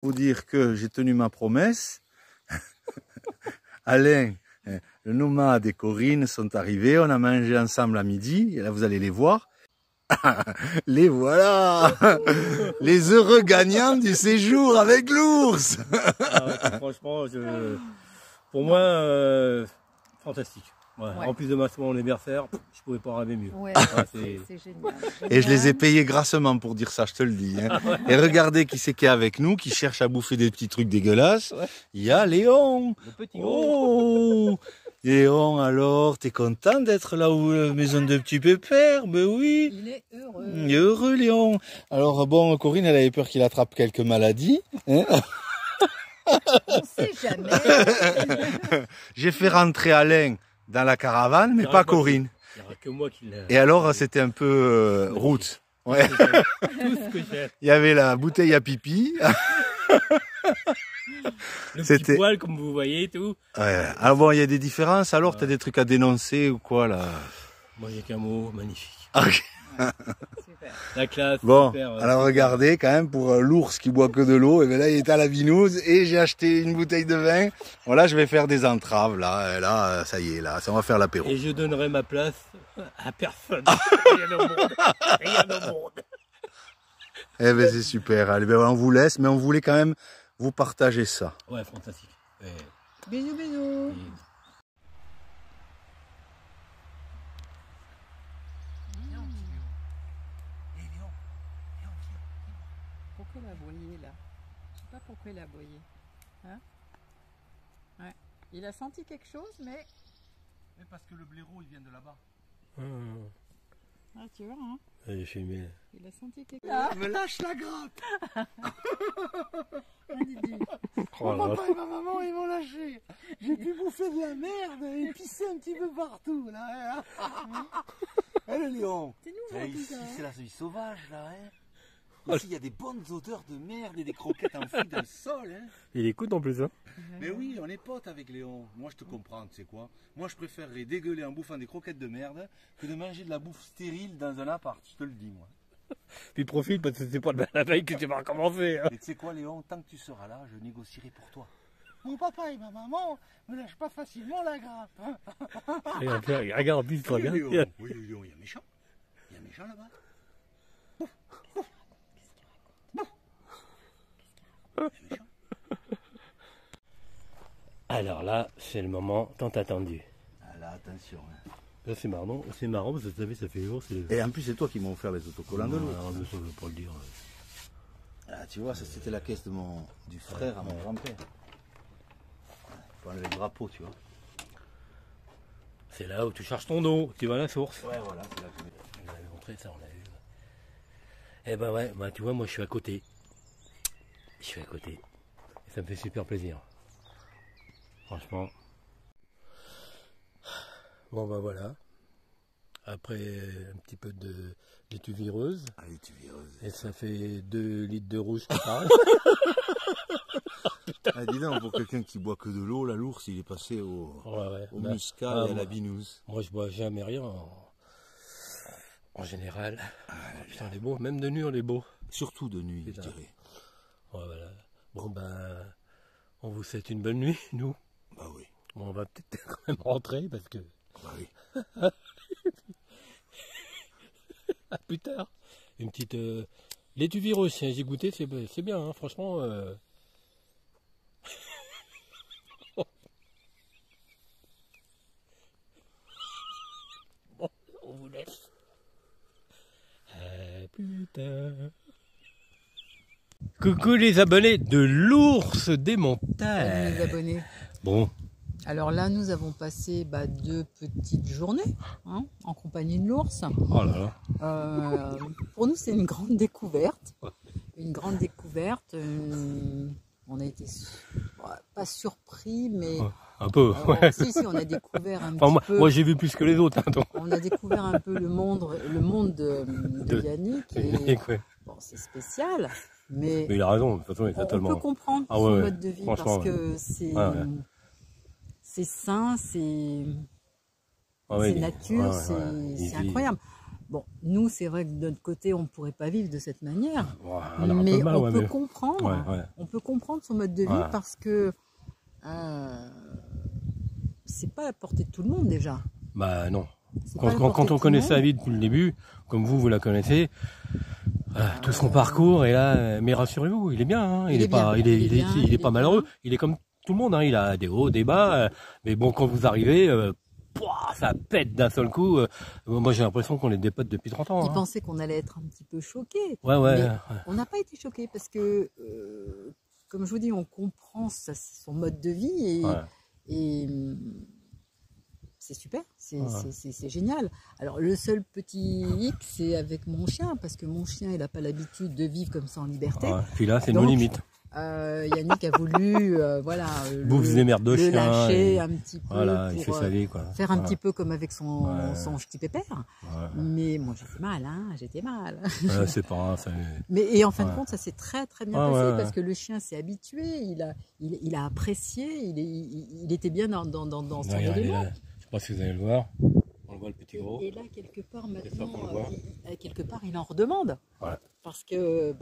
Vous dire que j'ai tenu ma promesse. Alain, le nomade et Corinne sont arrivés. On a mangé ensemble à midi. Et là, vous allez les voir. Les voilà, les heureux gagnants du séjour avec l'ours. Ah ouais, franchement, pour moi, fantastique. Ouais. Ouais. En plus de mon anniversaire, je pouvais pas rêver mieux. Ouais, c'est génial. Et je les ai payés grassement pour dire ça, je te le dis. Hein. Et regardez qui c'est qui est avec nous, qui cherche à bouffer des petits trucs dégueulasses. Ouais. Il y a Léon. Le petit gros. Léon, alors, t'es content d'être là où la maison de petit pépère? Ben oui. Il est heureux. Il est heureux, Léon. Alors bon, Corinne, elle avait peur qu'il attrape quelques maladies. Hein. On sait jamais. J'ai fait rentrer Alain dans la caravane, mais pas Corinne. Il n'y aura que moi qui l'ai. Et alors, c'était un peu route. Ouais. Il y avait la bouteille à pipi. Le petit poil, comme vous voyez, et tout. Ouais. Alors bon, il y a des différences. Alors, t'as des trucs à dénoncer ou quoi, là? Moi, j'ai qu'un mot, magnifique. Okay. Super. La classe, bon, super, alors regardez, quand même, pour l'ours qui boit que de l'eau, et bien là, il est à la binouse, et j'ai acheté une bouteille de vin. Voilà, je vais faire des entraves, là, et là, ça y est, là, ça va faire l'apéro. Et je donnerai ma place à personne. Rien au monde. Rien au monde. Eh ben, c'est super. Allez, ben, on vous laisse, mais on voulait quand même vous partager ça. Ouais, fantastique. Ouais. Bisous, bisous. Pourquoi il a aboyé là? Je sais pas pourquoi il a aboyé. Hein? Ouais. Il a senti quelque chose, mais... Mais parce que le blaireau, il vient de là-bas. Ah, tu vois, hein? J'ai fumé. Il a senti quelque chose. Me lâche la grappe. Oh, mon papa et ma maman, ils m'ont lâché. J'ai pu bouffer de la merde et pisser un petit peu partout, là. Eh, le lion. C'est nouveau, tout ça. C'est la vie sauvage, là, hein. Ici, il y a des bonnes odeurs de merde et des croquettes enfouies dans le sol, hein. Il écoute en plus, hein. Mais oui, on est potes avec Léon. Moi, je te comprends, tu sais quoi. Moi, je préférerais dégueuler en bouffant des croquettes de merde que de manger de la bouffe stérile dans un appart, je te le dis, moi. Puis profite parce que c'est pas la veille que tu vas recommencer. Hein. Et tu sais quoi, Léon, tant que tu seras là, je négocierai pour toi. Mon papa et ma maman me lâchent pas facilement la grappe. Regarde, en plus, tu regardes. Oui, Léon, il y a méchant. Il y a méchant là-bas. Alors là, c'est le moment tant attendu. Ah là, attention. Hein. Là, c'est marrant parce que vous savez, ça fait jour. Et en plus, c'est toi qui m'as offert les autocollants de l'eau. Non, je ne veux pas le dire. Ah, tu vois, ça c'était la caisse du frère à mon grand-père. Pour enlever le drapeau, tu vois. C'est là où tu charges ton eau, tu vas à la source. Ouais, voilà, c'est là que on avait montré ça, on l'a vu. Eh ben ouais, bah, tu vois, moi je suis à côté. Je suis à côté. Et ça me fait super plaisir. Franchement. Bon bah voilà. Après un petit peu de laitue vireuse. Ah, laitue vireuse. Et ça fait 2 litres de rouge qui parle. Ah, dis donc, pour quelqu'un qui boit que de l'eau, là, l'ours, il est passé au muscat et à la binouse. Moi, je bois jamais rien. En général. Putain, on est beau. Même de nuit, on est beau. Surtout de nuit, je dirais. Ouais, voilà. Bon, ben, on vous souhaite une bonne nuit, nous. Bah oui. Bon, on va peut-être quand même rentrer parce que... Bah oui. À plus tard. Une petite laitue vireuse, si j'ai goûté, c'est bien, hein, franchement. Bon, on vous laisse. À plus tard. Coucou les abonnés de l'ours des montagnes. Salut les abonnés. Bon. Alors là, nous avons passé 2 petites journées en compagnie de l'ours. Oh là là. Pour nous, c'est une grande découverte. Une grande découverte. On a été pas surpris, mais un peu. Ouais. Si, on a découvert un petit peu. Moi, j'ai vu plus que les autres. Hein, on a découvert un peu le monde de Yannick. Et, ouais. Bon, c'est spécial. Mais il a raison. De toute façon, il est totalement. On peut comprendre son mode de vie parce que c'est. C'est sain, c'est nature, c'est incroyable. Bon, nous, c'est vrai que de notre côté, on ne pourrait pas vivre de cette manière, mais on peut comprendre. Ouais. On peut comprendre son mode de vie parce que c'est pas à la portée de tout le monde déjà. Bah non. Quand on connaît sa vie depuis le début, comme vous la connaissez, tout son parcours, et là, mais rassurez-vous, il est bien, hein, il est pas malheureux, il est comme tout le monde, hein, il a des hauts, des bas, mais bon, quand vous arrivez, ça pète d'un seul coup. Moi, j'ai l'impression qu'on est des potes depuis 30 ans. Il pensait qu'on allait être un petit peu choqués. Ouais. On n'a pas été choqués parce que, comme je vous dis, on comprend son mode de vie et c'est super, c'est génial. Alors, le seul petit hic, c'est avec mon chien, parce que mon chien, il n'a pas l'habitude de vivre comme ça en liberté. Puis là, c'est nos limites. Yannick a voulu bouffe des merdes de chien, lâcher un petit peu il fait sa vie, quoi. Faire un petit peu comme avec son petit pépère. Mais moi j'étais mal. C'est pas ça. Et en fin de compte, ça s'est très très bien passé parce que le chien s'est habitué, il a apprécié, il était bien dans son élément. Je sais pas si vous allez le voir. On le voit, le petit gros. Et là, quelque part, maintenant, il en redemande. Ouais. Parce que,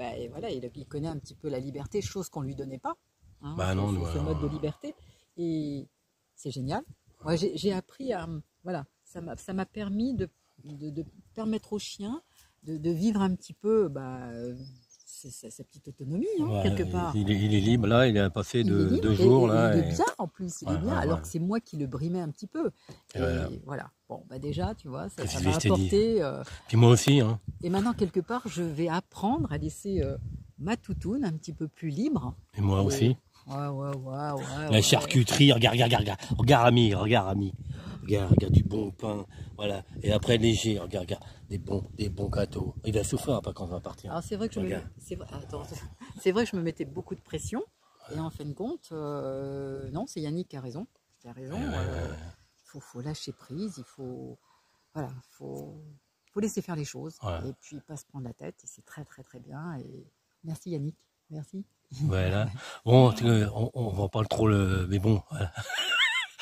il connaît un petit peu la liberté, chose qu'on ne lui donnait pas. Hein, ce mode de liberté. Et c'est génial. Moi, j'ai appris à... Voilà, ça m'a permis de permettre au chien de vivre un petit peu... sa petite autonomie, quelque part. Il est libre, là, il a passé 2 jours. Là, il est bien, en plus, il est bien, alors que c'est moi qui le brimais un petit peu. Et voilà. Bon, déjà, tu vois, ça m'a apporté... Puis moi aussi. Hein. Et maintenant, quelque part, je vais apprendre à laisser ma toutoune un petit peu plus libre. Et moi aussi. La charcuterie, regarde, ami. Regarde du bon pain, voilà. Et après léger, regarde, des bons gâteaux. Il va souffrir après quand on va partir. Alors c'est vrai que je me mettais beaucoup de pression. Et en fin de compte, non, c'est Yannick qui a raison. Faut lâcher prise, il faut laisser faire les choses. Et puis pas se prendre la tête. Et c'est très très très bien. Et merci Yannick, merci. Voilà. Bon, on va pas trop mais bon. Voilà.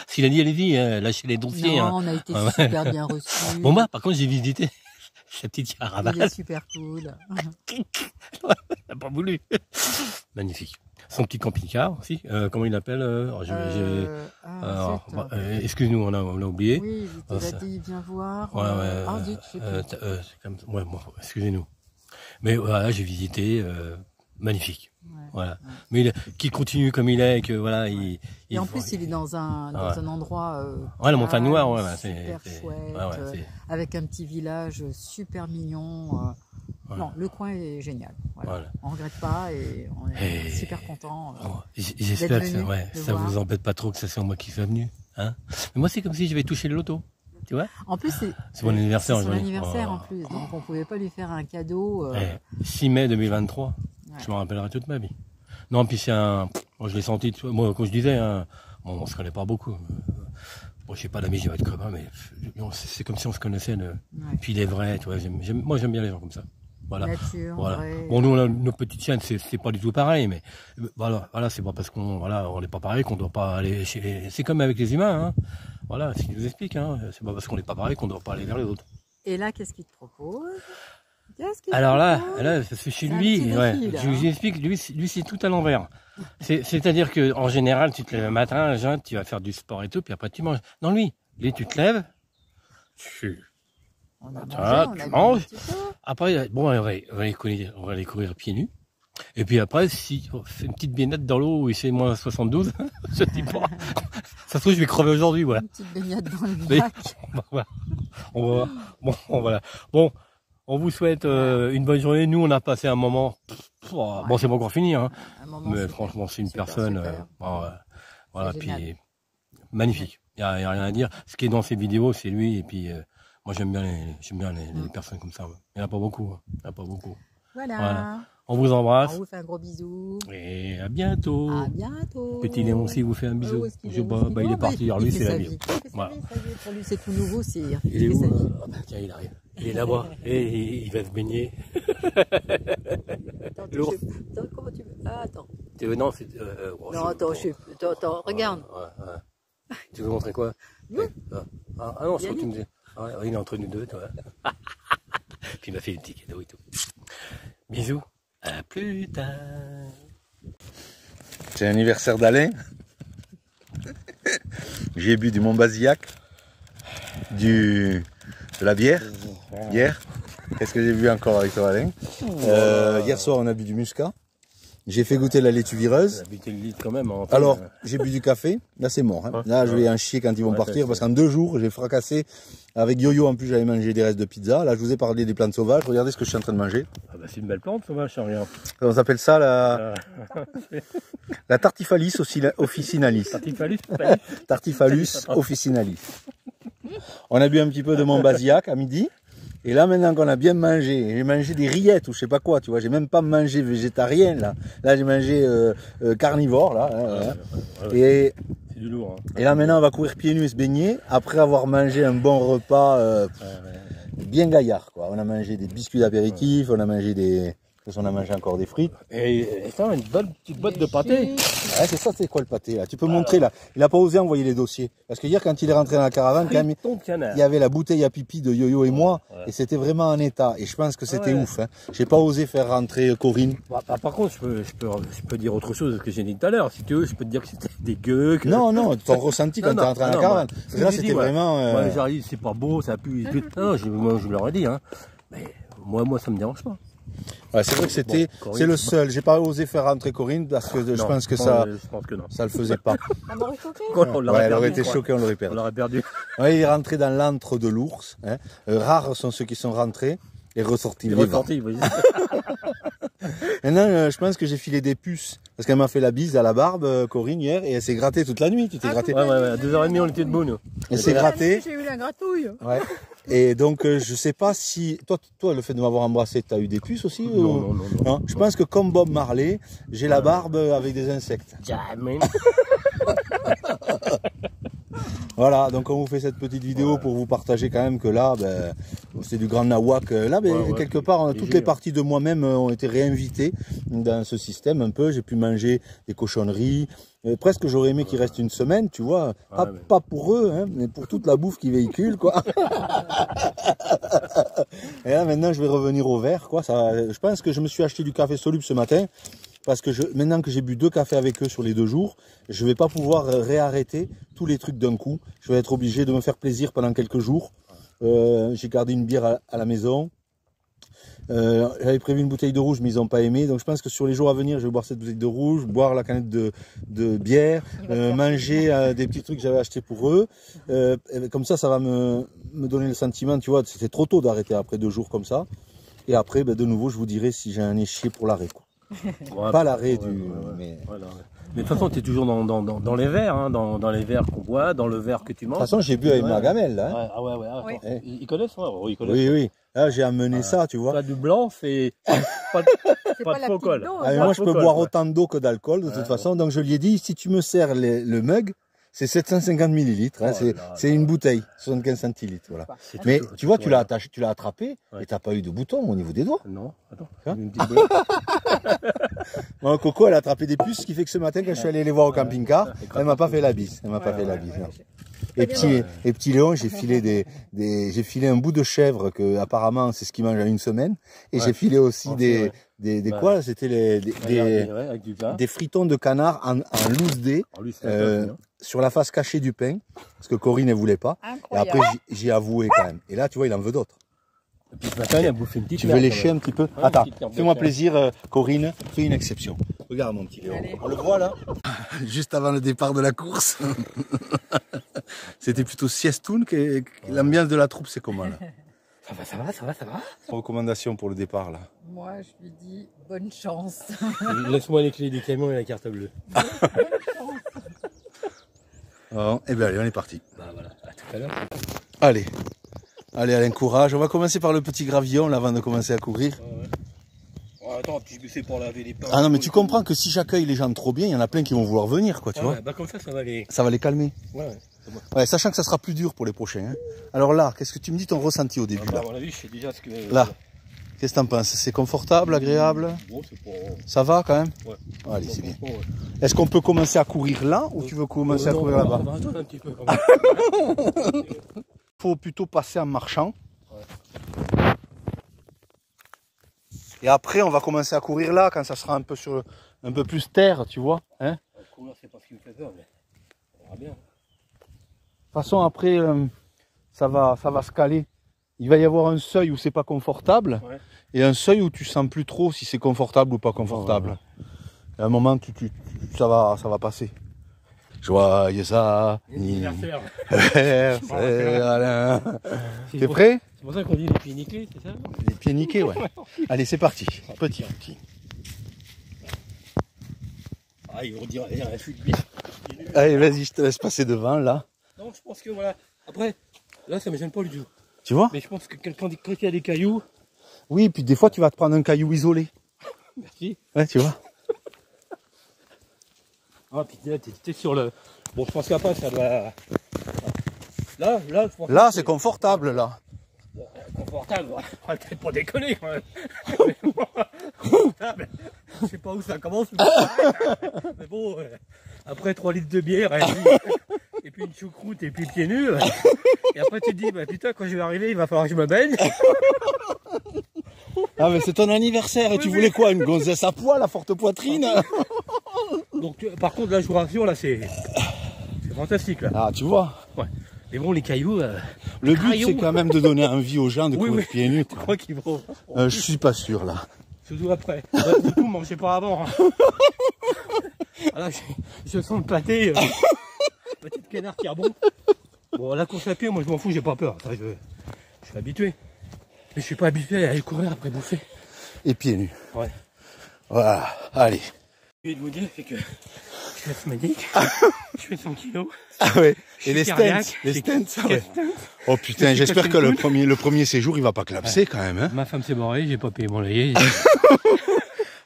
S'il a dit, allez-y, lâchez les dossiers. Non, on a été super bien reçus. Bon, par contre, j'ai visité sa petite caravane. Il est super cool. Il n'a pas voulu. Magnifique. Son petit camping-car aussi. Comment il l'appelle excuse-nous, on a oublié. Oui, il t'a dit, viens voir. Excusez-nous. Mais voilà, j'ai visité. Magnifique. Voilà. Mais qui continue comme il est, que voilà, et en plus il est dans un endroit la montagne noire, super chouette, avec un petit village super mignon. Non, le coin est génial. Voilà. On regrette pas et on est super content. J'espère que ça vous embête pas trop que ça soit moi qui sois venu, hein. Mais moi c'est comme si je vais toucher le loto. Tu vois, en plus, c'est mon anniversaire. C'est son anniversaire en plus, donc on pouvait pas lui faire un cadeau. 6 mai 2023. Je m'en rappellerai toute ma vie. Non, puis c'est moi je l'ai senti, moi comme je disais, on se connaît pas beaucoup. Bon, je sais pas d'amis, j'ai pas de copains, mais c'est comme si on se connaissait. Puis il est vrai, tu vois, moi j'aime bien les gens comme ça. Voilà. Nature, vrai. Bon, nous, nos petites chiennes, c'est pas du tout pareil, mais voilà, c'est pas parce on n'est pas pareil qu'on doit pas aller c'est comme avec les humains, hein. Voilà, ce qu'il nous explique, hein. C'est pas parce qu'on n'est pas pareil qu'on doit pas aller vers les autres. Et là, qu'est-ce qu'il te propose? Alors là, c'est chez lui, je vous explique, lui c'est tout à l'envers. C'est-à-dire que en général, tu te lèves le matin, tu vas faire du sport et tout, puis après tu manges. Non, lui, tu te lèves, tu manges. Après, bon, on va aller courir pieds nus. Et puis après, si on fait une petite baignade dans l'eau où il fait moins 72, je dis pas. Ça se trouve, je vais crever aujourd'hui, voilà. Une petite baignade dans le lac. Voilà. Bon. On vous souhaite une bonne journée. Nous, on a passé un moment. Bon, c'est pas encore fini, hein. Mais franchement, c'est une personne. Voilà, puis magnifique. Il y a rien à dire. Ce qui est dans ces vidéos, c'est lui. Et puis, moi, j'aime bien les personnes comme ça. Il n'y en a pas beaucoup. Voilà. On vous embrasse. On vous fait un gros bisou. Et à bientôt. À bientôt. Petit Léon aussi vous fait un bisou. Je sais pas, il est parti. Alors lui, c'est la vie. Voilà. Pour lui, c'est tout nouveau. Il est où? Tiens, il arrive. Il est là-bas. Et il va se baigner. Attends, comment tu veux? Ah, attends. Non, c'est. Non, attends, regarde. Tu veux montrer quoi? Ah non, je crois que tu me dis. Il est entre nous deux, toi. Puis il m'a fait des petits cadeaux et tout. Bisous, à plus tard. C'est l'anniversaire d'Alain. J'ai bu du Montbazillac, de la bière, hier. Qu'est-ce que j'ai bu encore avec toi, Alain? Hier soir, on a bu du muscat. J'ai fait goûter la laitue vireuse. Quand même, hein, alors, j'ai bu du café. Là, c'est mort. Hein. Là, je vais en chier quand ils vont partir. Parce qu'en 2 jours, j'ai fracassé. Avec Yo-Yo, en plus, j'avais mangé des restes de pizza. Là, je vous ai parlé des plantes sauvages. Regardez ce que je suis en train de manger. Ah bah, c'est une belle plante sauvage, ça, rien. On s'appelle ça la Tartifalus officinalis. Tartifalus officinalis. On a bu un petit peu de Montbazillac à midi. Et là, maintenant qu'on a bien mangé, j'ai mangé des rillettes ou je sais pas quoi, tu vois, j'ai même pas mangé végétarien, là. Là, j'ai mangé carnivore, là. Et c'est du lourd. Hein. Et là, maintenant, on va courir pieds nus et se baigner, après avoir mangé un bon repas bien gaillard, quoi. On a mangé des biscuits d'apéritif, on a mangé des... On a mangé encore des frites. Et ça, une bonne petite boîte de pâté. Ouais, c'est ça, c'est quoi le pâté, là? Tu peux montrer, là. Il a pas osé envoyer les dossiers. Parce que hier, quand il est rentré dans la caravane, quand même, il y avait la bouteille à pipi de Yo-Yo et moi, et c'était vraiment en état. Et je pense que c'était ouf, hein. J'ai pas osé faire rentrer Corinne. Bah, par contre, je peux dire autre chose que j'ai dit tout à l'heure. Si tu veux, je peux te dire que c'était dégueu. Que... Non, ton ressenti quand t'es rentré dans la caravane. Là, c'était vraiment... Moi, j'arrive, c'est pas beau, ça pue. Non, je leur ai dit, hein. Mais moi, ça me dérange pas. Ouais, c'est vrai que c'est le seul. J'ai pas osé faire rentrer Corinne parce que je pense que ça le faisait pas. Elle m'aurait choqué. Elle aurait été choquée, on l'aurait perdu. On l'aurait perdu. Ouais, il est rentré dans l'antre de l'ours. Hein. Rares sont ceux qui sont rentrés et ressortis vivants. Maintenant, je pense que j'ai filé des puces parce qu'elle m'a fait la bise à la barbe, Corinne, hier, et elle s'est grattée toute la nuit. Tu t'es gratté. Ouais, à 2h30, on était debout, nous. Elle s'est grattée. J'ai eu la gratouille. Ouais. Et donc, je sais pas si... Toi, le fait de m'avoir embrassé, t'as eu des puces aussi? Non. Je pense que comme Bob Marley, j'ai la barbe avec des insectes. Jamais. Voilà, donc on vous fait cette petite vidéo pour vous partager quand même que là, c'est du grand nawak. Là, quelque part, toutes les parties de moi-même ont été réinvitées dans ce système un peu. J'ai pu manger des cochonneries. Presque j'aurais aimé qu'il reste une semaine, tu vois. Pas pour eux, hein, mais pour toute la bouffe qu'ils véhiculent, quoi. Et là, maintenant, je vais revenir au vert, quoi. Je pense que je me suis acheté du café soluble ce matin. Parce que maintenant que j'ai bu 2 cafés avec eux sur les 2 jours, je vais pas pouvoir réarrêter tous les trucs d'un coup. Je vais être obligé de me faire plaisir pendant quelques jours. J'ai gardé une bière à la maison. J'avais prévu une bouteille de rouge, mais ils n'ont pas aimé. Donc je pense que sur les jours à venir, je vais boire cette bouteille de rouge, boire la canette de bière, manger des petits trucs que j'avais achetés pour eux. Comme ça va me donner le sentiment, tu vois, c'était trop tôt d'arrêter après 2 jours comme ça. Et après, de nouveau, je vous dirai si j'ai un échier pour l'arrêt, quoi. Pas l'arrêt mais de toute façon, tu es toujours dans les verres, hein, dans les verres qu'on boit, dans le verre que tu manges. De toute façon, j'ai bu avec ma gamelle, là. Hein. Ils connaissent, ils connaissent. Oui. Là, j'ai amené ça, tu vois. Pas du blanc, c'est pas de faux col. Moi, je peux boire autant d'eau que d'alcool, de toute façon. Donc, je lui ai dit, si tu me sers le mug, c'est 750 millilitres, hein, c'est une bouteille, 75 centilitres, voilà. Mais tu vois, tu l'as attaché, tu l'as attrapé, et t'as pas eu de bouton au niveau des doigts. Non, attends. Une petite bon, Coco, elle a attrapé des puces, ce qui fait que ce matin, quand je suis allé les voir au camping-car, elle m'a pas fait la bise. Elle m'a pas fait la bise. Et petit Léon, j'ai filé un bout de chèvre que apparemment c'est ce qu'il mange en une semaine. Et j'ai filé aussi des quoi, c'était des fritons de canard en loose dé. Sur la face cachée du pain, parce que Corinne ne voulait pas. Incroyable. Et après, j'ai avoué quand même. Et là, tu vois, il en veut d'autres. Et puis ce matin, il a bouffé une petite Tu veux lécher un petit peu? Attends, fais-moi plaisir, Corinne, fais une exception. Regarde mon petit Léon. On le voit là? Juste avant le départ de la course. C'était plutôt siestoun que l'ambiance de la troupe, c'est comment là? Ça va. Recommandation pour le départ là? Moi, je lui dis bonne chance. Laisse-moi les clés du camion et la carte bleue. Bonne chance. Oh, et bien allez, on est parti. Voilà, à tout à l'heure. Allez, Alain, courage. On va commencer par le petit gravillon là avant de commencer à courir. Attends, c'est pour laver les pains. Ah non, mais tu comprends que si j'accueille les gens trop bien, il y en a plein qui vont vouloir venir, quoi, tu vois. Comme ça va les... Ça va les calmer. Ouais, sachant que ça sera plus dur pour les prochains. Hein. Alors là, qu'est-ce que tu me dis ton ressenti au début là? À mon avis, je sais déjà ce que... Là, qu'est-ce que t'en penses? C'est confortable, agréable? Ça va quand même? Ouais. Allez, c'est bien. Est-ce qu'on peut commencer à courir là ou tu veux commencer à courir là-bas? Un petit peu quand même. Faut plutôt passer en marchant. Et après, on va commencer à courir là, quand ça sera un peu plus terre, tu vois. Hein, courir, c'est pas ce qui me fait peur, mais on verra bien. De toute façon, après, ça va se caler. Il va y avoir un seuil où c'est pas confortable, ouais. Et un seuil où tu sens plus trop si c'est confortable ou pas confortable. Ouais. Et à un moment, ça va passer. Joyeux anniversaire. T'es prêt? C'est pour ça qu'on dit les pieds niqués, c'est ça? Les pieds niqués, ouais. Allez, c'est parti. Petit. Ah, il va dire un chute bien. Allez, vas-y, je te laisse passer devant, là. Non, je pense que voilà. Après, là, ça me gêne pas du tout. Tu vois? Mais je pense que quand il y a des cailloux... Oui, puis des fois, tu vas te prendre un caillou isolé. Merci. Ouais, tu vois? Ah, puis là, t'es sur le... Bon, je pense qu'après, ça doit... Là, je pense là, c'est confortable, là. Confortable, ouais. Peut-être pas déconner, quand même. Je sais pas où ça commence. Mais bon, après 3 litres de bière, et puis une choucroute, et puis pieds nus. Et après, tu te dis, bah putain, quand je vais arriver, il va falloir que je me baigne. Ah, mais c'est ton anniversaire, et oui, tu voulais quoi? Une gonzesse à poil, à forte poitrine? Donc, par contre, la jouration, là, c'est fantastique, là. Ah, tu vois? Ouais. Mais bon, les cailloux... le but, c'est quand même de donner envie aux gens de courir pieds nus. Tu crois qu'ils vont... Je suis pas sûr, là. Surtout après. Surtout, mangez pas avant. Hein. Voilà, je sens le pâté. Petite canard qui rebond. Bon, la course à pied, moi, je m'en fous, j'ai pas peur. Ça, je suis habitué. Mais je suis pas habitué à aller courir après bouffer. Et pieds nus. Ouais. Voilà, allez. Ce que je vais vous dire, c'est que je suis asthmatique. Je fais 100 kilos. Ah ouais. Et les stents, ouais. Oh putain, j'espère que le premier séjour, il va pas clapser quand même. Hein. Ma femme s'est barrée, j'ai pas payé mon loyer.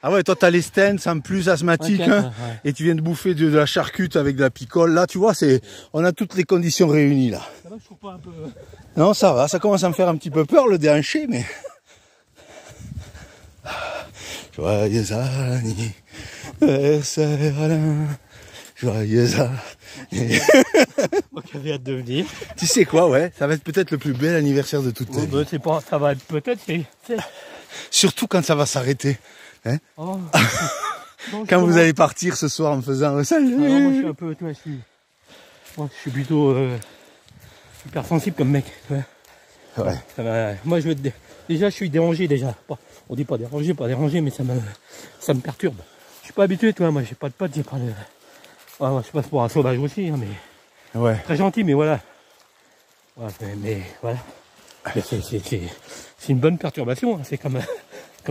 Ah ouais, toi t'as les stents en plus asthmatique, hein, ouais. Et tu viens de bouffer de la charcute avec de la picole. Là, tu vois, on a toutes les conditions réunies là. Ça va, je trouve pas un peu... Non, ça va, ça commence à me faire un petit peu peur le déhanché, mais... Joyeux anniversaire Alain, joyeux anniversaire. Moi qui avais hâte de venir. Tu sais quoi, ouais, ça va être peut-être le plus bel anniversaire de toute ta vie. Bah, c'est pas, ça va être peut-être, surtout quand ça va s'arrêter. Hein, oh. Non, quand vous allez partir ce soir en faisant un salut. Alors, moi je suis un peu, tu vois, je suis plutôt hyper sensible comme mec. Ouais. Ouais. Moi déjà je suis dérangé déjà. On dit pas dérangé, mais ça me perturbe. Je suis pas habitué, toi, moi j'ai pas de potes, j'ai pas de... Ouais, je passe pour un sauvage aussi, hein, mais... Ouais. Très gentil, mais voilà. Ouais, mais voilà. C'est une bonne perturbation, hein. C'est comme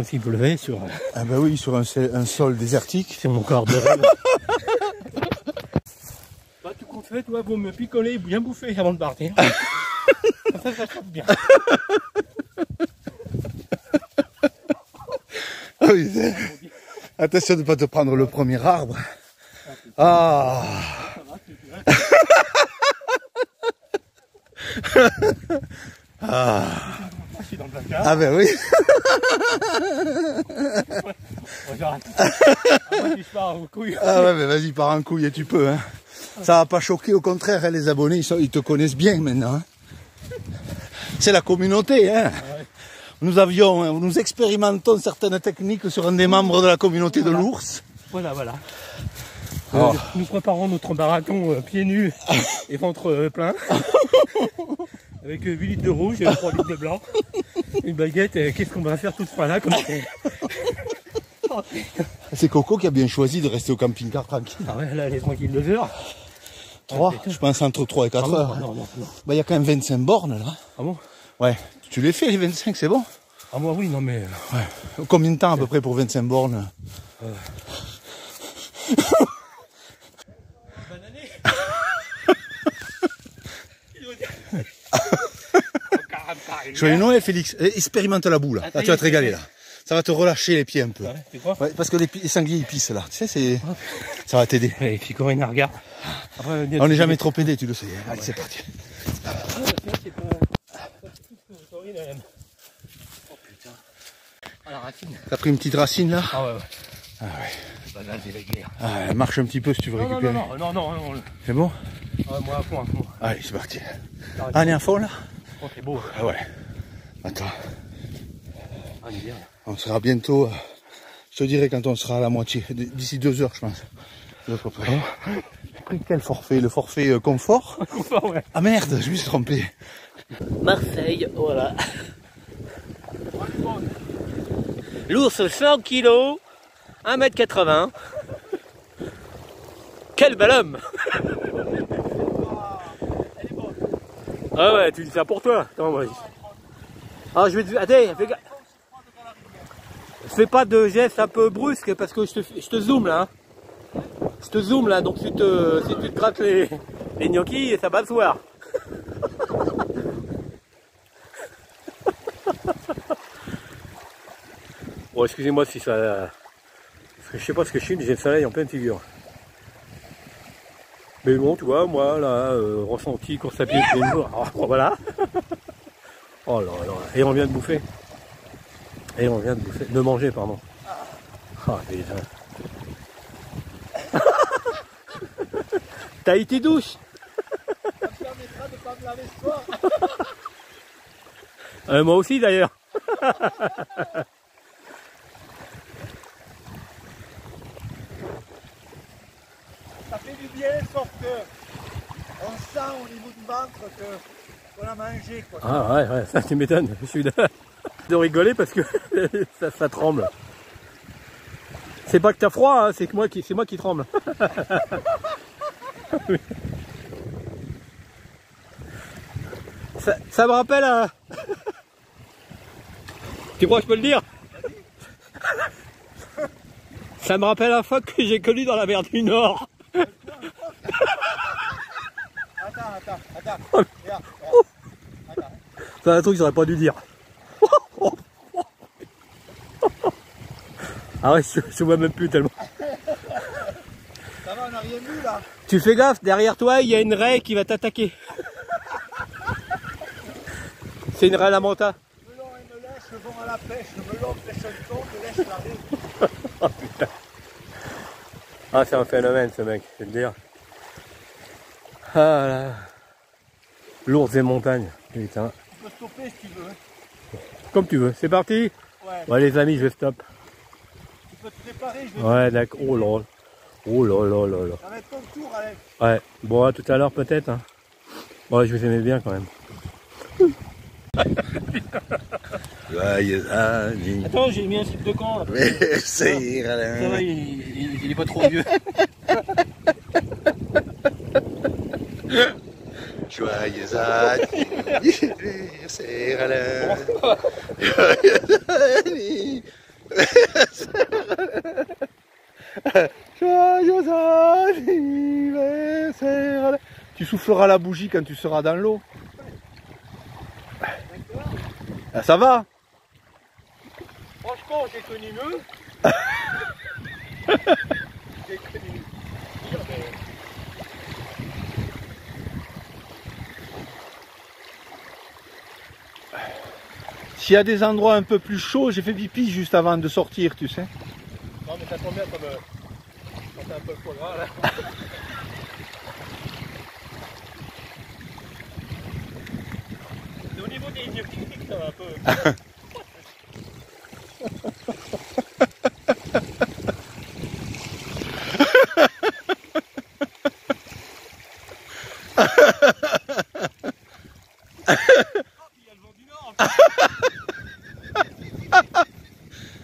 s'il pleuvait sur... Ah bah oui, sur un sol désertique. C'est mon corps de rêve. Bah, tout compte fait, toi, vous me picolez, bien bouffer avant de partir. ça choque bien. Oh, attention de ne pas te prendre le premier arbre. Ah. Ah. Ah ben oui. Ah ouais, mais vas-y, pars en couille et tu peux. Hein. Ça va pas choquer, au contraire, hein, les abonnés, ils te connaissent bien maintenant. Hein. C'est la communauté. Hein. Nous expérimentons certaines techniques sur un des membres de la communauté de l'ours. Voilà. Oh. Nous préparons notre marathon pieds nus et ventre plein. Avec 8 litres de rouge et 3 litres de blanc. Une baguette, qu'est-ce qu'on va faire tout ce temps-là comme c'est Coco qui a bien choisi de rester au camping-car tranquille. Ah ouais, là, elle est tranquille 2 heures. 3, je pense entre 3 et 4 heures. Non. Bah, il y a quand même 25 bornes là. Ah bon? Ouais. Tu les fais les 25, c'est bon? Ah moi oui, non mais... Ouais. Combien de temps à peu près pour 25 bornes? Bonne année. Joyeux Noël Félix, expérimente la boue là, là tu vas te régaler là. Ça va te relâcher les pieds un peu. Ouais, parce que les sangliers ils pissent là, tu sais, ça va t'aider. Et puis Corinne regarde. On n'est jamais trop aidé, tu le sais. Allez, c'est parti. Oh putain. Ah la racine. T'as pris une petite racine là? Ah ouais. Ah ouais. Bah là c'est la guerre. Ah, marche un petit peu si tu veux récupérer. Non. C'est bon? Ouais, moi à fond. Allez, c'est parti. Ah, on est à fond là? Oh, c'est beau. Ah ouais. Attends. Ah, il est bien là. On sera bientôt, je te dirai quand on sera à la moitié, d'ici 2 heures je pense. À peu près. J'ai pris quel forfait? Le forfait confort? Confort, ouais. Ah merde, je me suis trompé. Marseille, voilà. L'ours 100 kg, 1,80 m. Quel bel homme! Ah ouais, tu dis ça pour toi. Attends, vas-y. Ah, je vais te... Attends, fais pas de gestes un peu brusques parce que je te zoome là. Hein. Je te zoome là, donc si tu te grattes les gnocchis, ça va se voir. Bon, excusez-moi si ça... Parce que je sais pas ce que je suis, mais j'ai le soleil en pleine figure. Mais bon, tu vois, moi, là, ressenti, course à pied, voilà. Oh là là, et on vient de bouffer. Et on vient de bouffer, de manger, pardon. Ah, déjà. T'as été douche. Ça me permettra de pas me laver ce soir. Moi aussi, d'ailleurs. Ça fait du bien, sauf que on sent au niveau du ventre qu'on a mangé, quoi. Ah ouais, ça tu m'étonnes. Je suis de rigoler parce que ça tremble. C'est pas que t'as froid, hein, c'est moi qui tremble. Ça me rappelle à... Tu crois que je peux le dire? Ça me rappelle un phoque que j'ai connu dans la mer du Nord. Attends. Regarde. C'est un truc que j'aurais pas dû dire. Ah ouais, je vois même plus tellement. Ça va, on n'a rien vu là. Tu fais gaffe, derrière toi, il y a une raie qui va t'attaquer. C'est une raie lamanta. Le melon, il me lèche, le vent à la pêche, le melon pêche un ton, me lèche la raie. Oh putain. Ah, c'est un phénomène ce mec, je vais te dire. Ah là. Lourdes et montagnes, putain. Tu peux stopper si tu veux. Comme tu veux, c'est parti? Ouais. Ouais les amis, je stoppe. Tu peux te préparer, je vais Ouais d'accord, oh là. Oh là là là là. Ça va être ton tour, Alex. Ouais, bon à tout à l'heure peut-être. Hein. Ouais, je vous aimais bien quand même. Joyeux anniversaire. Attends, j'ai mis un slip de camp là. Mais ça ira. Ça va, il est pas trop vieux. Joyeux anniversaire Alain. Joyeux anniversaire. Joyeux anniversaire Alain. Tu souffleras la bougie quand tu seras dans l'eau. Ah, ça va? Franchement, j'ai connu mieux. J'ai connu mieux. S'il y a des endroits un peu plus chauds, j'ai fait pipi juste avant de sortir, tu sais. Non mais ça tombe bien comme quand t'as un peu le foie gras là. C'est au niveau des yeux cliniques ça va un peu.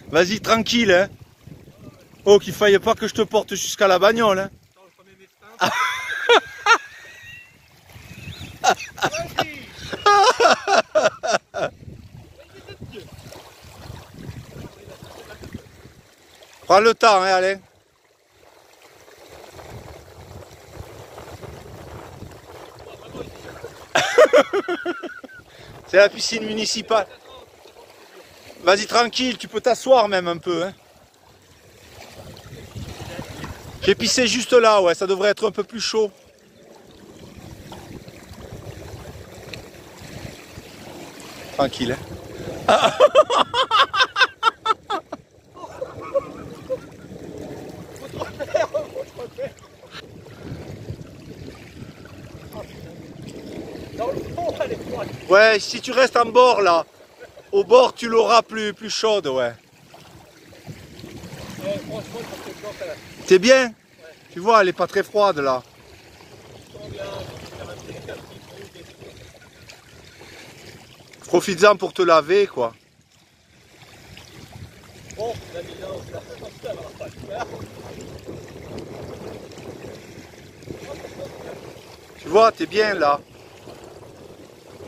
Vas-y, tranquille, hein. Oh, qu'il faille pas que je te porte jusqu'à la bagnole, hein. Prends le temps, hein, Alain. C'est la piscine municipale. Vas-y, tranquille, tu peux t'asseoir même un peu. Hein. J'ai pissé juste là, ouais, ça devrait être un peu plus chaud. Tranquille. Hein. Ouais, si tu restes en bord là, au bord tu l'auras plus chaude, ouais. T'es bien? Tu vois, elle est pas très froide là. Profites-en pour te laver quoi. Tu vois, t'es bien là.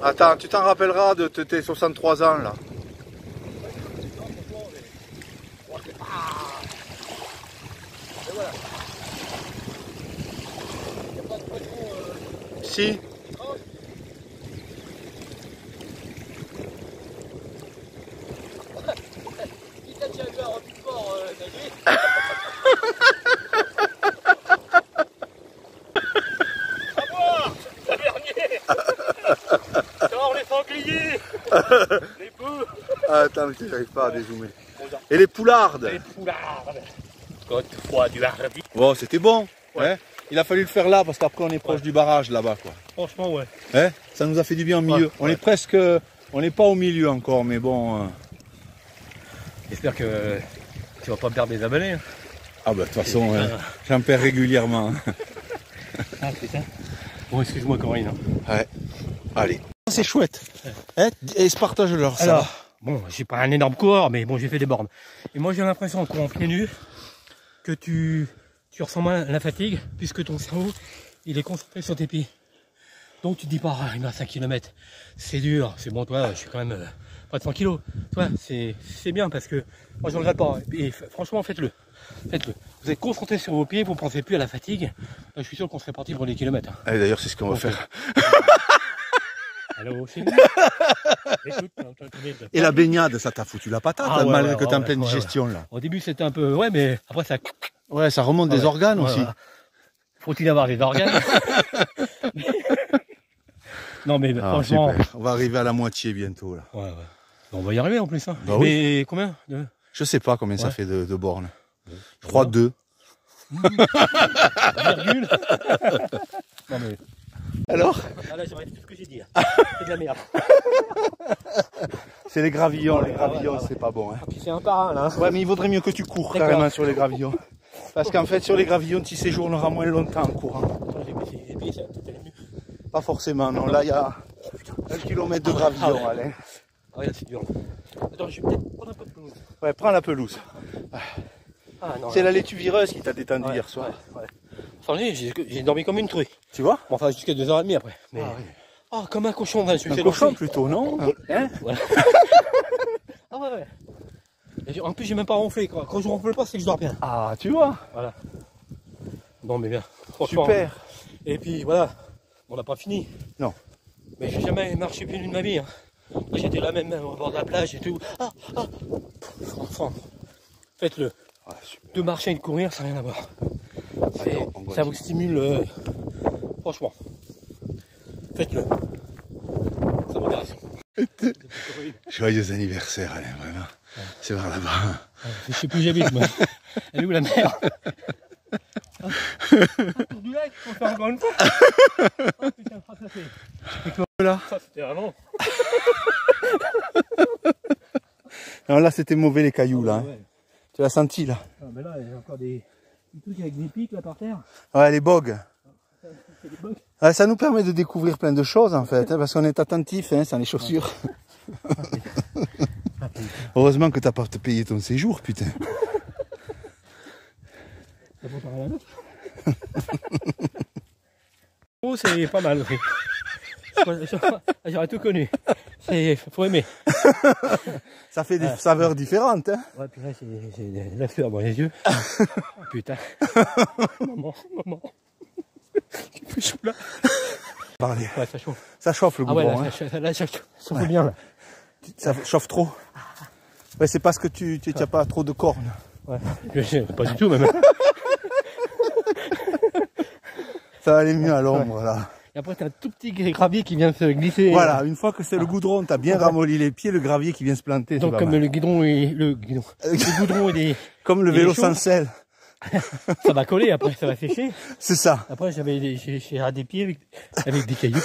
Attends, tu t'en rappelleras de tes 63 ans là. Si. Les bœufs. Attends, j'arrive pas à dézoomer. Et les poulardes. Les poulardes. Côte froide du Hardy. Bon, c'était bon. Ouais. Hein, il a fallu le faire là parce qu'après on est proche du barrage là-bas quoi. Franchement, ouais. Hein, ça nous a fait du bien au milieu. Ouais. On est presque, on n'est pas au milieu encore, mais bon. J'espère que tu vas pas perdre des abonnés. Hein. Ah bah de toute façon, j'en perds régulièrement. Ah putain. Bon, excuse-moi Corinne. Hein. Ouais. Allez. C'est chouette. Hein, et se partage leur ça. Alors, bon, j'ai pas un énorme coureur, mais bon, j'ai fait des bornes. Et moi, j'ai l'impression qu'en pieds nus, que tu ressens moins la fatigue, puisque ton cerveau, il est concentré sur tes pieds. Donc, tu te dis pas, ah, il me reste 5 km. C'est dur, c'est bon, toi, je suis quand même pas de 100 kg. Toi, c'est bien parce que moi, je regrette pas. Et franchement, faites-le. Faites-le. Vous êtes concentré sur vos pieds, vous pensez plus à la fatigue. Je suis sûr qu'on serait parti pour les kilomètres. Ah, d'ailleurs, c'est ce qu'on va faire. Allô, c'est Et la baignade, ça t'a foutu la patate, ah, ouais, malgré ouais, que t'es en ouais, pleine ouais, digestion là. Au début, c'était un peu, ouais, mais après ça. Ouais, ça remonte des organes aussi. Ouais. Faut-il avoir des organes? Non, mais franchement. Super. On va arriver à la moitié bientôt là. Ouais, ouais. On va y arriver en plus. Hein. Bah mais combien Je sais pas combien ça fait de bornes. Je crois 2. Virgule. Non, mais... Alors Ah là, j'arrête tout ce que j'ai dit. C'est de la merde. C'est les gravillons, c'est pas bon. Hein. Ah, puis c'est un par un là. Ouais, mais il vaudrait mieux que tu cours carrément sur les gravillons. Parce qu'en fait, sur les gravillons, tu séjourneras moins longtemps en courant. Attends, j'ai baissé. Et puis, Pas forcément, non. Là, il y a 1 kilomètre de gravillon, Alain. Ah, ouais, c'est dur. Attends, je vais peut-être prendre un peu de pelouse. Ouais, prends la pelouse. C'est la laitue vireuse qui t'a détendu hier soir. Ouais. Attendez, j'ai dormi comme une truie. Tu vois? Bon, enfin, jusqu'à 2h30 après. Mais... Ah, oui. Oh, comme un cochon. Ben, Un cochon plutôt, non? Hein? Voilà. Ah ouais. Et en plus, j'ai même pas ronflé. Quand je ronfle pas, c'est que je dors bien. Ah, tu vois? Voilà. Bon, mais bien. Super. Et puis voilà, on n'a pas fini. Non. Mais j'ai jamais marché plus de ma vie. Hein. J'étais là même au bord de la plage et tout. Enfin, faites-le. Ouais, de marcher et de courir, ça n'a rien à voir. Ça vous stimule. Franchement. Faites-le. Ça m'intéresse. Joyeux anniversaire, Alain, vraiment. Ouais. C'est vers là-bas. Je sais plus où j'habite, moi. Elle est où la mer? Tour du lac, faut faire encore une fois. Oh putain, ça c'est. Là. Ça c'était avant. Non, là c'était mauvais les cailloux là. Ouais. Tu l'as senti là? Ah, mais là il y a encore des trucs avec des pics là par terre. Ouais, les bogues. Ouais, ça nous permet de découvrir plein de choses en fait, hein, parce qu'on est attentif hein, sans les chaussures. Heureusement que t'as pas payé ton séjour, putain. Ça vaut pas la note. Oh, c'est pas mal aussi. J'aurais tout connu. Faut aimer. Ça fait des saveurs différentes. Hein. Ouais, puis là, j'ai la sueur dans les yeux. Oh, putain. Maman. Je suis chaud là. Parlez. Ouais, ça chauffe. Ça chauffe le goudron. Ouais, là, ça chauffe bien là. Ça chauffe trop. Ouais, c'est parce que tu n'as pas trop de cornes. Ouais, pas du tout même. Ça va aller mieux à l'ombre là. Et après, t'as un tout petit gravier qui vient se glisser. Voilà, une fois que c'est le goudron, t'as bien ramolli les pieds, le gravier qui vient se planter. Donc comme le goudron et comme le vélo sans selle. Ça va coller, après ça va sécher. C'est ça. Après j'ai des pieds avec des cailloux.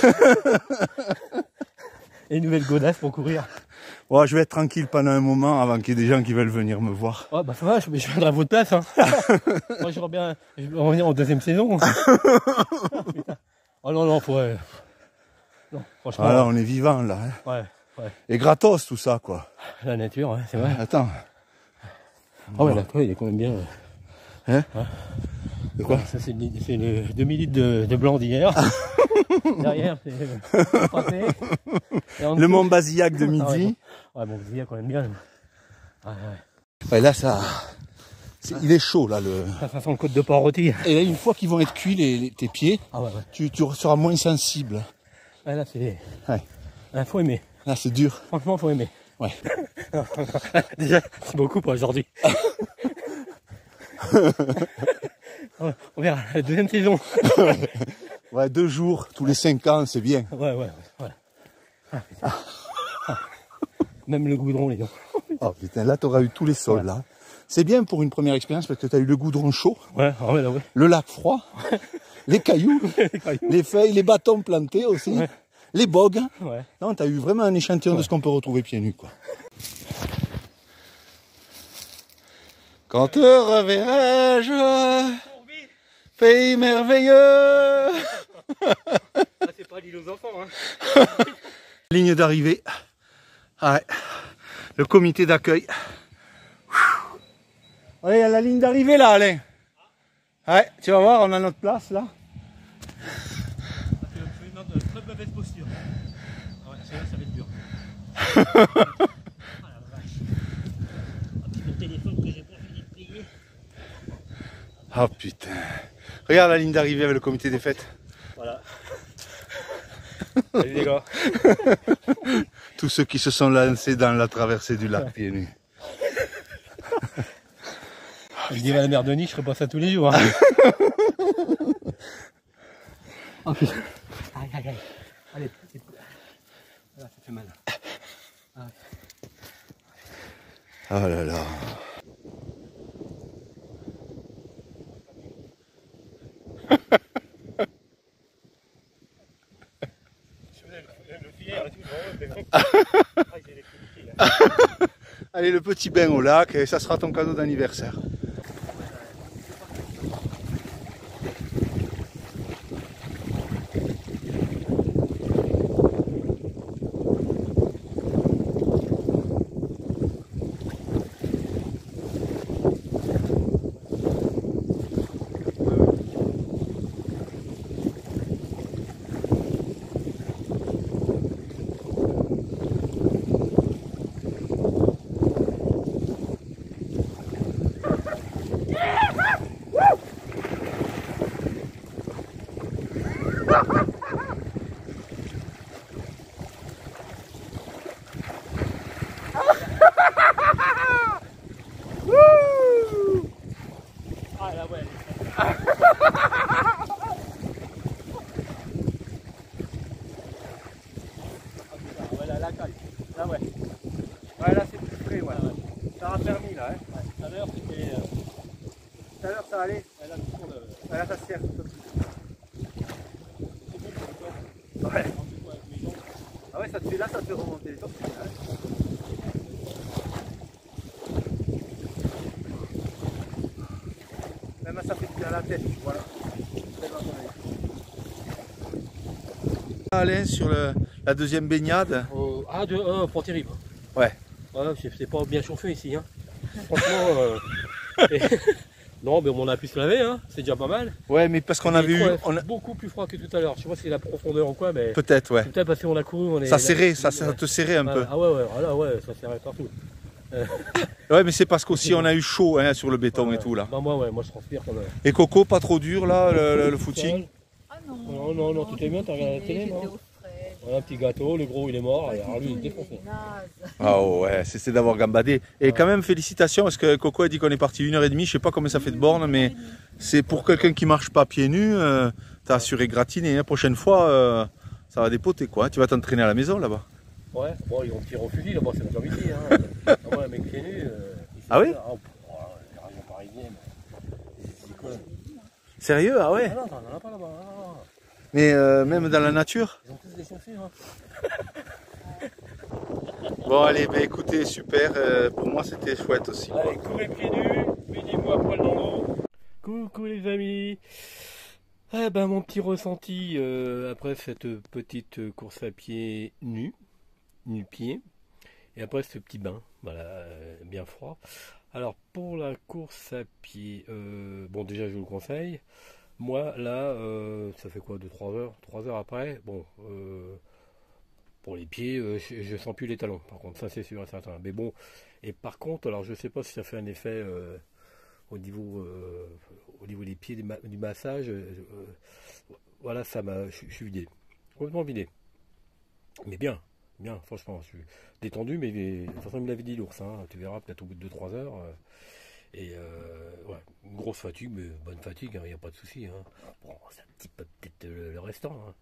Et une nouvelle godasse pour courir. Ouais, je vais être tranquille pendant un moment avant qu'il y ait des gens qui veulent venir me voir. Oh bah ça va, je viendrai à votre place. Hein. Moi je vais revenir en deuxième saison. Oh non, faut... non, franchement... Voilà, on est vivant là. Hein. Ouais. Et gratos tout ça, quoi. La nature, ouais, c'est vrai. Attends. Ah ouais, d'accord, il est quand même bien... Hein ouais. De quoi? Ça c'est le demi-litre de blanc d'hier. Derrière, c'est le Mont Basillac de midi. Ouais, Mont Basillac quand même bien. Ouais, là, ça... il est chaud, là. Ça sent le côte de porc rôti. Et là, une fois qu'ils vont être cuits, tes pieds, tu seras moins sensible. Ouais, là, c'est... Ouais. Là, faut aimer. Là, c'est dur. Franchement, faut aimer. Ouais. Déjà, c'est beaucoup pour aujourd'hui. On verra, la deuxième saison. Ouais, 2 jours, tous les 5 ans, c'est bien. Ouais. Même le goudron, les gars. Oh putain, là, t'auras eu tous les sols, là. C'est bien pour une première expérience parce que t'as eu le goudron chaud. Ouais. Le lac froid. Les cailloux. Les feuilles, les bâtons plantés aussi. Ouais. Les bogues. Ouais. Non, t'as eu vraiment un échantillon de ce qu'on peut retrouver pieds nus, quoi. Quand te reverrai-je, pays merveilleux. C'est pas l'île aux enfants, hein. Ligne d'arrivée. Ouais. Le comité d'accueil. Ouais, il y a la ligne d'arrivée là, Alain. Ouais, tu vas voir, on a notre place là. C'est une très mauvaise posture. Ouais, ça va être dur. Oh putain. Regarde la ligne d'arrivée avec le comité des fêtes. Voilà. Salut les gars. Tous ceux qui se sont lancés dans la traversée du lac pieds nus. Je dirais à la mère Denis, je ferais pas ça tous les jours. Hein. Oh putain. Aïe. Allez, là, ça fait mal. Oh là là. Allez, le petit bain au lac, et ça sera ton cadeau d'anniversaire. Ouais, là c'est plus frais, ouais. Ça a permis là, hein. Ouais. Tout à l'heure c'était. Tout à l'heure ça allait. Ouais, là, là ça se sert. Ouais. Ah ouais, ça te fait là, ça te fait remonter les torses. Même ça fait bien la tête, voilà. Alain, sur la deuxième baignade. Pas terrible. Ouais. Voilà, c'est pas bien chauffé ici. Hein. Franchement, non, mais on a pu se laver, hein. C'est déjà pas mal. Ouais, mais parce qu'on avait eu... beaucoup plus froid que tout à l'heure. Je sais pas si c'est la profondeur ou quoi, mais... Peut-être, ouais. Peut-être parce qu'on a couru, ça serrait, ça te serrait un peu. Ah ouais, voilà, ouais, ça serrait partout. Ouais, mais c'est parce qu'aussi on a eu chaud hein, sur le béton et tout là. Bah moi je transpire quand même. Et Coco, pas trop dur là, le footing? Ah non. Non, tout est bien, t'as regardé la télé, non? Voilà, un petit gâteau, le gros il est mort, alors lui il est défoncé. Ah ouais, c'est d'avoir gambadé. Et quand même félicitations parce que Coco a dit qu'on est parti 1h30, je sais pas combien ça fait de borne, mais c'est pour quelqu'un qui marche pas pieds nus, t'as assuré gratiné. La prochaine fois, ça va dépoter quoi, tu vas t'entraîner à la maison là-bas. Ouais, bon ils vont tirer au fusil là-bas, c'est comme ici. Hein. Ah ouais, mec pieds nus. Ah oui? La région parisienne. C'est quoi? Sérieux? Ah ouais? Ah non, t'en as pas là-bas. Mais même dans la nature? Ils ont tous des chaussures. Hein. Bon allez, bah, écoutez, super, pour moi c'était chouette aussi. Quoi. Allez, courez pieds nus, mettez-vous à poil dans l'eau. Coucou les amis. Ah ben mon petit ressenti après cette petite course à pied nu-pied, et après ce petit bain, voilà, bien froid. Alors pour la course à pied, bon déjà je vous le conseille. Moi là, ça fait quoi, 2-3 heures 3 heures après, bon, pour les pieds, je sens plus les talons, par contre, ça c'est sûr et certain. Mais bon, et par contre, alors je sais pas si ça fait un effet au niveau des pieds, du massage, voilà, je suis vidé, complètement vidé. Mais bien, franchement, je suis détendu, mais de toute façon il me l'avait dit l'ours, hein, tu verras peut-être au bout de 2-3 heures. Et ouais, une grosse fatigue, mais bonne fatigue, il n'y a pas de souci. Hein. Bon, c'est un petit peu peut-être le restant. Hein.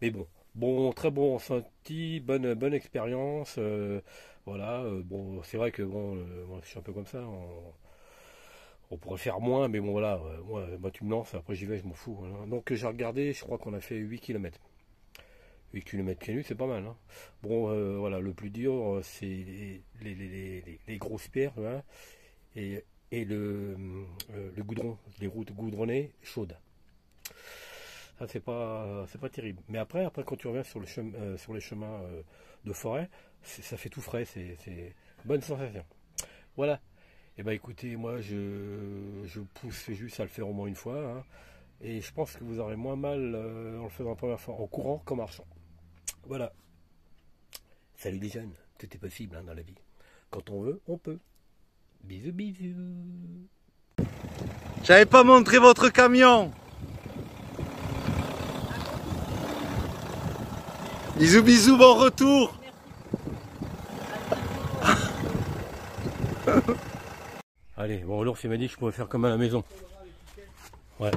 Mais bon, très bon ressenti, bonne expérience. Voilà, bon, c'est vrai que bon, moi je suis un peu comme ça. On pourrait faire moins, mais bon voilà, moi tu me lances, après j'y vais, je m'en fous. Hein. Donc j'ai regardé, je crois qu'on a fait 8 km. 8 km pieds nus, c'est pas mal. Hein. Bon, voilà, le plus dur, c'est les grosses pierres. Hein, et le goudron, les routes goudronnées chaudes. Ça c'est pas terrible. Mais après quand tu reviens sur les chemins de forêt, ça fait tout frais, c'est bonne sensation. Voilà. Et ben écoutez, moi je pousse juste à le faire au moins une fois, hein, et je pense que vous aurez moins mal en le faisant la première fois, en courant qu'en marchant. Voilà. Salut les jeunes, tout est possible hein, dans la vie. Quand on veut, on peut. Bisous, bisous. J'avais pas montré votre camion. Bisous, bisous, bon retour. Allez, bon, l'ours il m'a dit que je pouvais faire comme à la maison. Ouais.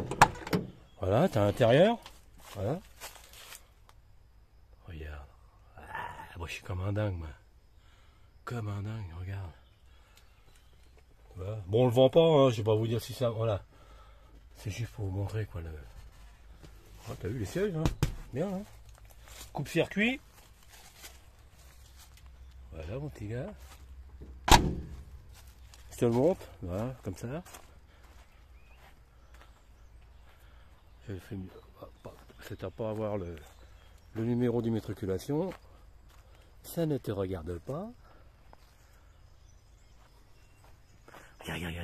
Voilà, t'as l'intérieur. Voilà. Regarde. Ah, moi je suis comme un dingue, moi. Comme un dingue, regarde. Voilà. Bon, on le vend pas, hein, je vais pas vous dire si ça. Voilà. C'est juste pour vous montrer quoi. Oh, t'as vu les sièges, hein. Bien, hein. Coupe-circuit. Voilà, mon petit gars. Je te le montre, voilà, comme ça. Je fais mieux. C'est à pas avoir le numéro d'immatriculation. Ça ne te regarde pas. Regarde.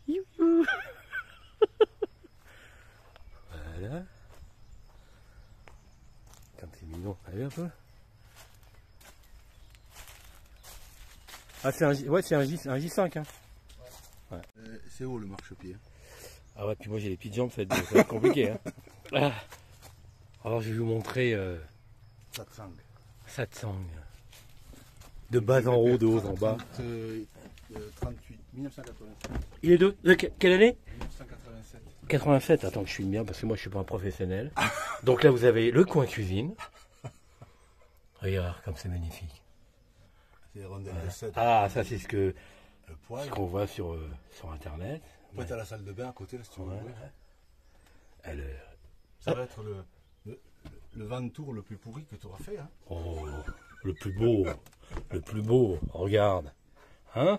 Youhou. Voilà. Comme c'est mignon, allez un peu. Ah c'est un J5 hein. Ouais. C'est haut le marchepied. Ah ouais, puis moi j'ai les petites jambes, ça va être compliqué. Hein. Ah. Alors je vais vous montrer Satsang. De bas en haut, de haut en bas. 38, 1987. Il est de quelle année? 1987. 87, attends que je filme bien parce que moi je suis pas un professionnel. Donc là vous avez le coin cuisine. Regarde comme c'est magnifique. C'est les rondelles de 7. Ah ça c'est ce qu'on voit sur internet. Après tu as la salle de bain à côté là si tu veux. Alors, ça va être le Ventour le plus pourri que tu auras fait. Hein. Oh, le plus beau, regarde. Hein?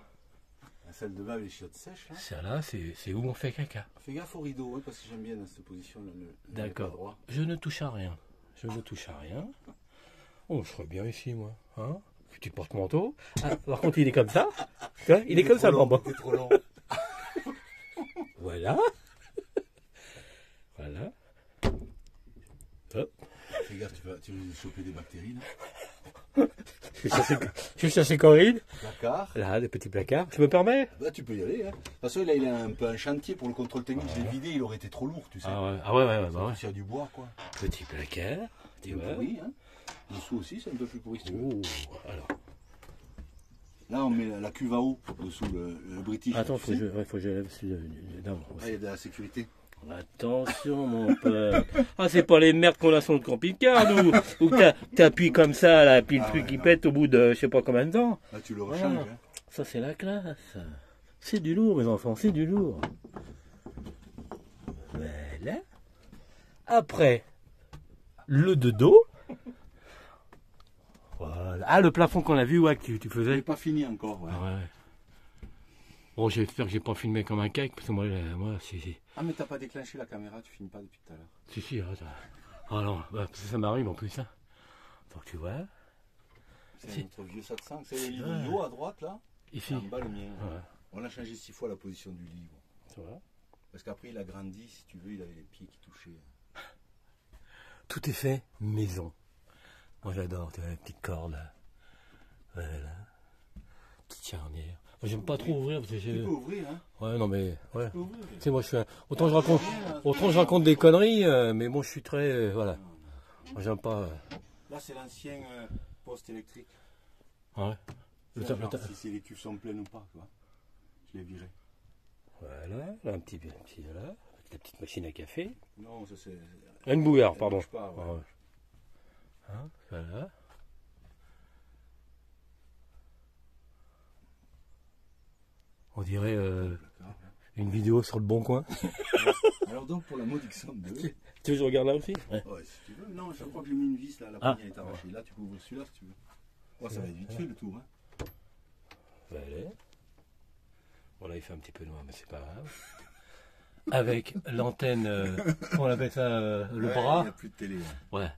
La salle de bain avec les chiottes sèches. Hein. Ça là, c'est où on fait caca. Fais gaffe au rideau, hein, parce que j'aime bien dans cette position. D'accord. Je ne touche à rien. Oh, je serais bien ici, moi. Hein? Petit porte-manteau. Ah, par contre, il est comme ça. Tu vois, il est comme ça, Bamba. C'est trop long. Voilà. Voilà. Hop. Fais gaffe, tu vas choper des bactéries. Là. Je vais chercher Corinne. Placard. Là, des petits placards. Je me permets? Bah, tu peux y aller. Hein. De toute façon, là, il a un peu un chantier pour le contrôle technique. Je l'ai vidé, il aurait été trop lourd, tu sais. Ah ouais, bah ouais. Il y a du bois, quoi. Petit placard. Tu vois. Oui, hein. Dessous aussi, c'est un peu plus pourri, si tu veux. Oh, alors. Là, on met la cuve à eau dessous le British. Attends, faut que je lève celui d'avant. Ah, il y a de la sécurité. Attention, mon pote. Ah, c'est pas les merdes qu'on a sur le camping-car, où t'appuies comme ça, là, puis le truc qui pète au bout de je sais pas combien de temps. Là, tu le rechanges. Hein. Ça, c'est la classe. C'est du lourd, mes enfants, c'est du lourd. Voilà. Après, le de dos. Ah, le plafond qu'on a vu, ouais, que tu faisais. J'ai pas fini encore, ouais. Ouais. Bon, j'espère que j'ai pas filmé comme un cake, parce que moi si. Ah, mais t'as pas déclenché la caméra, tu filmes pas depuis tout à l'heure. Si, attends. Ah non, bah, ça m'arrive en plus, hein. Donc tu vois. C'est notre vieux 700, c'est le lit de l'eau à droite, là. Ici. En bas, le mien. Ouais. On a changé 6 fois la position du lit. Ça va. Parce qu'après, il a grandi, si tu veux, il avait les pieds qui touchaient. Tout est fait maison. Moi j'adore, tu vois, la petite corde là. Voilà. Petite charnière. Moi j'aime pas trop ouvrir parce que j'ai. Tu peux ouvrir, hein. Ouais, non mais. Ouais. Tu peux ouvrir. Tu sais, moi je suis. Autant je raconte des conneries, mais bon, je suis très. Voilà. Moi j'aime pas. Là, c'est l'ancien poste électrique. Ouais. Si les cuves sont pleines ou pas, tu vois. Je l'ai viré. Voilà, là, un petit là, avec la petite machine à café. Non, ça c'est. Une bouillarde, pardon. Pas, ouais. Ouais. Hein, voilà. On dirait une vidéo sur le Bon Coin. Alors donc pour la modique somme de. Tu veux que je regarde là aussi? Ouais, si tu veux. Non, chaque fois que j'ai mis une vis là, la poignée est arrachée. Là, tu peux ouvrir celui-là si tu veux. Ouais, ça va être vite fait le tour, hein. Voilà. Bon là il fait un petit peu noir, mais c'est pas grave. Avec l'antenne, on appelle ça le bras. Il n'y a plus de télé. Hein. Ouais.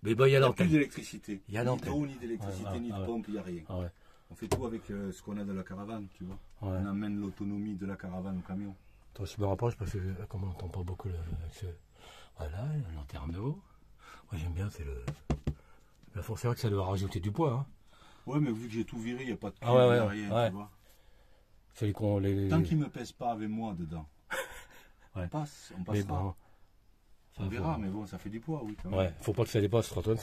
Mais bah il y a l'antenne. Plus d'électricité. Il y a l'antenne. Ni d'eau, ni d'électricité, ni de pompe, il n'y a rien. Ah ouais. On fait tout avec ce qu'on a de la caravane, tu vois. Ouais. On amène l'autonomie de la caravane au camion. Toi, je me rapproche parce que comme on n'entend pas beaucoup voilà, la lanterne d'eau. Moi j'aime bien, c'est le plafond. C'est vrai que ça doit rajouter du poids. Hein. Ouais, mais vu que j'ai tout viré, il n'y a pas de cuve, il n'y a rien, tu vois. Tant qu'il ne me pèse pas avec moi dedans. Ouais. On passera. Bon, on verra, mais bon, ça fait du poids, oui. Quand même. Ouais, faut pas que ça dépasse 3,5 tonnes.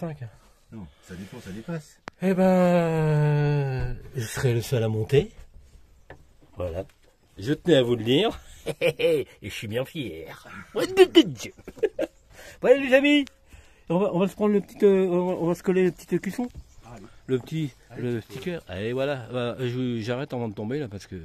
Non, ça dépend, ça dépasse. Eh ben, je serai le seul à monter. Voilà. Je tenais à vous le dire. Et je suis bien fier. Voilà les amis. On va se prendre le petit, on va se coller le petit cuisson. Le petit, le sticker. Allez voilà. J'arrête avant de tomber là parce que